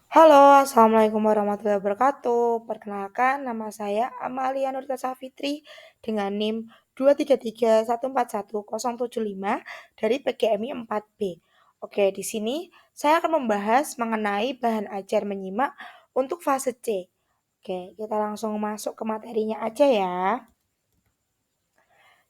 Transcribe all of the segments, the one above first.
Halo, Assalamualaikum warahmatullahi wabarakatuh. Perkenalkan, nama saya Amalia Nurita Safitri dengan NIM 233141075 dari PGMI 4B. Oke, di sini saya akan membahas mengenai bahan ajar menyimak untuk fase C. Oke, kita langsung masuk ke materinya aja ya.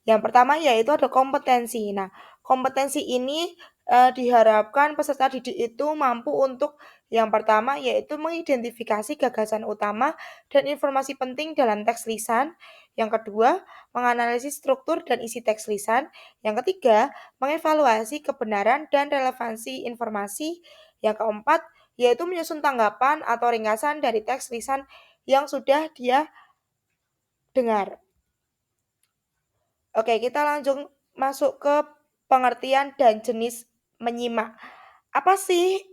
Yang pertama yaitu ada kompetensi. Nah, kompetensi ini diharapkan peserta didik itu mampu untuk yang pertama yaitu mengidentifikasi gagasan utama dan informasi penting dalam teks lisan. Yang kedua, menganalisis struktur dan isi teks lisan. Yang ketiga, mengevaluasi kebenaran dan relevansi informasi. Yang keempat, yaitu menyusun tanggapan atau ringkasan dari teks lisan yang sudah dia dengar. Oke, kita langsung masuk ke pengertian dan jenis menyimak. Apa sih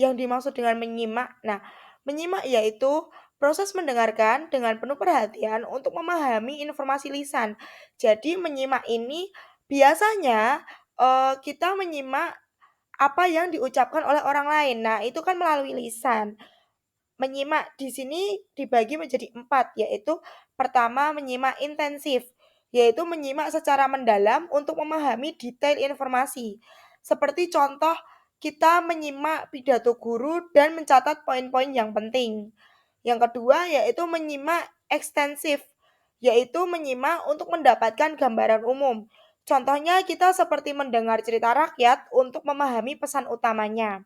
yang dimaksud dengan menyimak? Nah, menyimak yaitu proses mendengarkan dengan penuh perhatian untuk memahami informasi lisan. Jadi, menyimak ini biasanya kita menyimak apa yang diucapkan oleh orang lain. Nah, itu kan melalui lisan. Menyimak di sini dibagi menjadi 4, yaitu pertama menyimak intensif, yaitu menyimak secara mendalam untuk memahami detail informasi. Seperti contoh, kita menyimak pidato guru dan mencatat poin-poin yang penting. Yang kedua yaitu menyimak ekstensif, yaitu menyimak untuk mendapatkan gambaran umum. Contohnya kita seperti mendengar cerita rakyat untuk memahami pesan utamanya.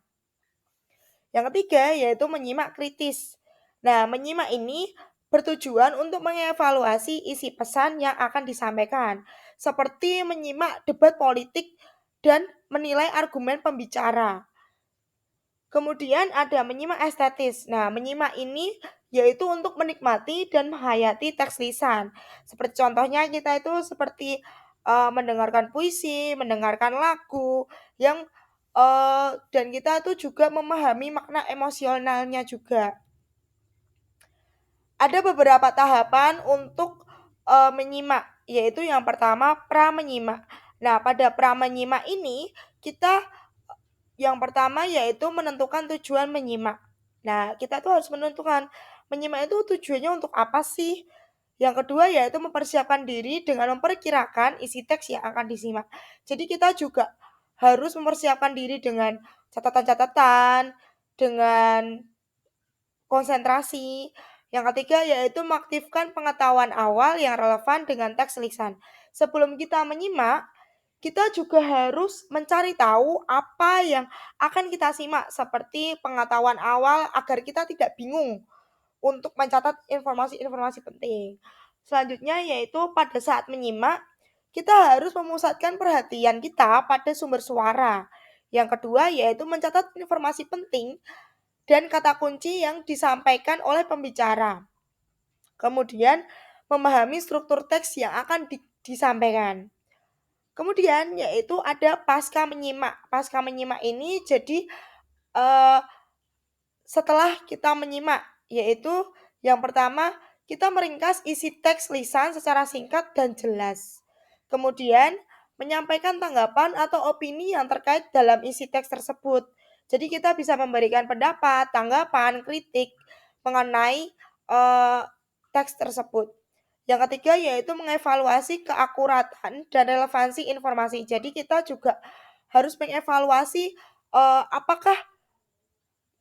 Yang ketiga yaitu menyimak kritis. Nah, menyimak ini bertujuan untuk mengevaluasi isi pesan yang akan disampaikan, seperti menyimak debat politik dan menilai argumen pembicara. Kemudian ada menyimak estetis. Nah, menyimak ini yaitu untuk menikmati dan menghayati teks lisan. Seperti contohnya kita itu seperti mendengarkan puisi, mendengarkan lagu yang dan kita itu juga memahami makna emosionalnya juga. Ada beberapa tahapan untuk menyimak, yaitu yang pertama pra-menyimak. Nah, pada pra-menyimak ini kita yang pertama yaitu menentukan tujuan menyimak. Nah, kita tuh harus menentukan menyimak itu tujuannya untuk apa sih? Yang kedua yaitu mempersiapkan diri dengan memperkirakan isi teks yang akan disimak. Jadi kita juga harus mempersiapkan diri dengan catatan-catatan, dengan konsentrasi. Yang ketiga yaitu mengaktifkan pengetahuan awal yang relevan dengan teks lisan. Sebelum kita menyimak, kita juga harus mencari tahu apa yang akan kita simak seperti pengetahuan awal agar kita tidak bingung untuk mencatat informasi-informasi penting. Selanjutnya yaitu pada saat menyimak, kita harus memusatkan perhatian kita pada sumber suara. Yang kedua yaitu mencatat informasi penting dan kata kunci yang disampaikan oleh pembicara. Kemudian memahami struktur teks yang akan disampaikan. Kemudian yaitu ada pasca menyimak. Pasca menyimak ini jadi eh, setelah kita menyimak, yaitu yang pertama kita meringkas isi teks lisan secara singkat dan jelas. Kemudian menyampaikan tanggapan atau opini yang terkait dalam isi teks tersebut. Jadi kita bisa memberikan pendapat, tanggapan, kritik mengenai eh, teks tersebut. Yang ketiga yaitu mengevaluasi keakuratan dan relevansi informasi. Jadi kita juga harus mengevaluasi apakah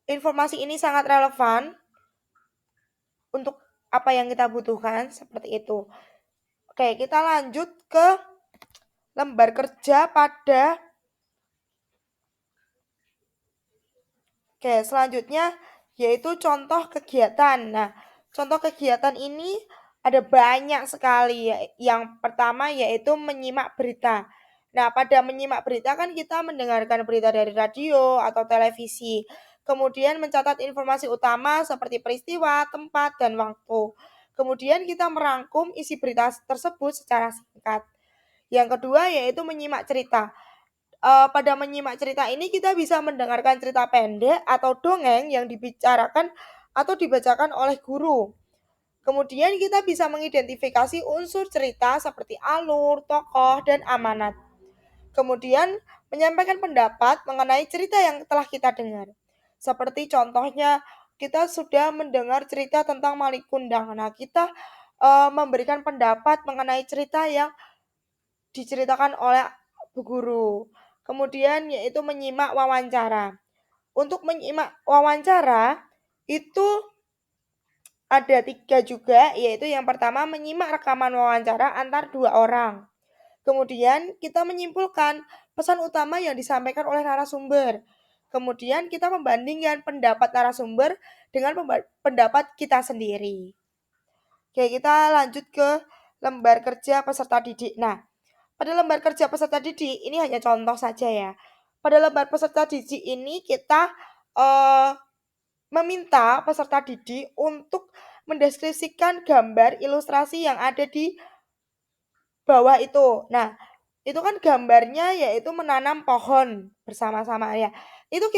informasi ini sangat relevan untuk apa yang kita butuhkan seperti itu. Oke, kita lanjut ke lembar kerja pada selanjutnya yaitu contoh kegiatan. Nah, contoh kegiatan ini ada banyak sekali. Yang pertama yaitu menyimak berita. Nah, pada menyimak berita kan kita mendengarkan berita dari radio atau televisi. Kemudian mencatat informasi utama seperti peristiwa, tempat, dan waktu. Kemudian kita merangkum isi berita tersebut secara singkat. Yang kedua yaitu menyimak cerita. Pada menyimak cerita ini kita bisa mendengarkan cerita pendek atau dongeng yang dibicarakan atau dibacakan oleh guru. Kemudian kita bisa mengidentifikasi unsur cerita seperti alur, tokoh, dan amanat. Kemudian menyampaikan pendapat mengenai cerita yang telah kita dengar. Seperti contohnya kita sudah mendengar cerita tentang Malik Kundang. Nah, kita memberikan pendapat mengenai cerita yang diceritakan oleh Bu Guru. Kemudian yaitu menyimak wawancara. Untuk menyimak wawancara itu ada 3 juga, yaitu yang pertama menyimak rekaman wawancara antar 2 orang. Kemudian kita menyimpulkan pesan utama yang disampaikan oleh narasumber. Kemudian kita membandingkan pendapat narasumber dengan pendapat kita sendiri. Oke, kita lanjut ke lembar kerja peserta didik. Nah, pada lembar kerja peserta didik ini hanya contoh saja ya. Pada lembar peserta didik ini kita meminta peserta didik untuk mendeskripsikan gambar ilustrasi yang ada di bawah itu. Nah, itu kan gambarnya yaitu menanam pohon bersama-sama ya. Itu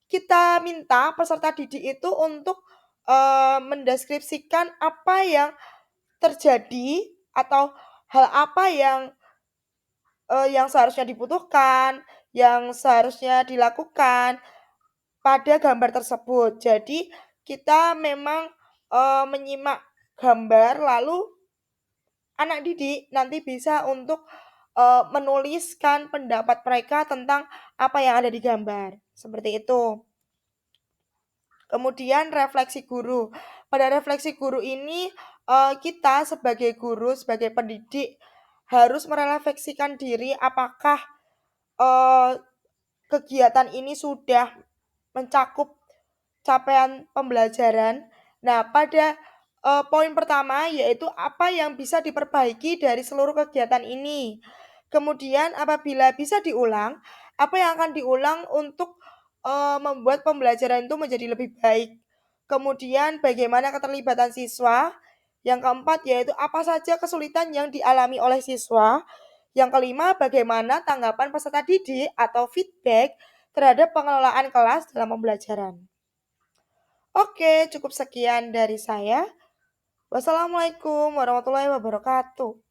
kita minta peserta didik itu untuk mendeskripsikan apa yang terjadi atau hal apa yang seharusnya dibutuhkan, yang seharusnya dilakukan pada gambar tersebut. Jadi kita memang menyimak gambar lalu anak didik nanti bisa untuk menuliskan pendapat mereka tentang apa yang ada di gambar. Seperti itu. Kemudian refleksi guru. Pada refleksi guru ini kita sebagai guru, sebagai pendidik harus merefleksikan diri apakah eh, kegiatan ini sudah mencakup capaian pembelajaran. Nah, pada poin pertama yaitu apa yang bisa diperbaiki dari seluruh kegiatan ini. Kemudian apabila bisa diulang, apa yang akan diulang untuk membuat pembelajaran itu menjadi lebih baik. Kemudian bagaimana keterlibatan siswa. Yang keempat yaitu apa saja kesulitan yang dialami oleh siswa. Yang kelima, bagaimana tanggapan peserta didik atau feedback terhadap pengelolaan kelas dalam pembelajaran. Oke, cukup sekian dari saya. Wassalamualaikum warahmatullahi wabarakatuh.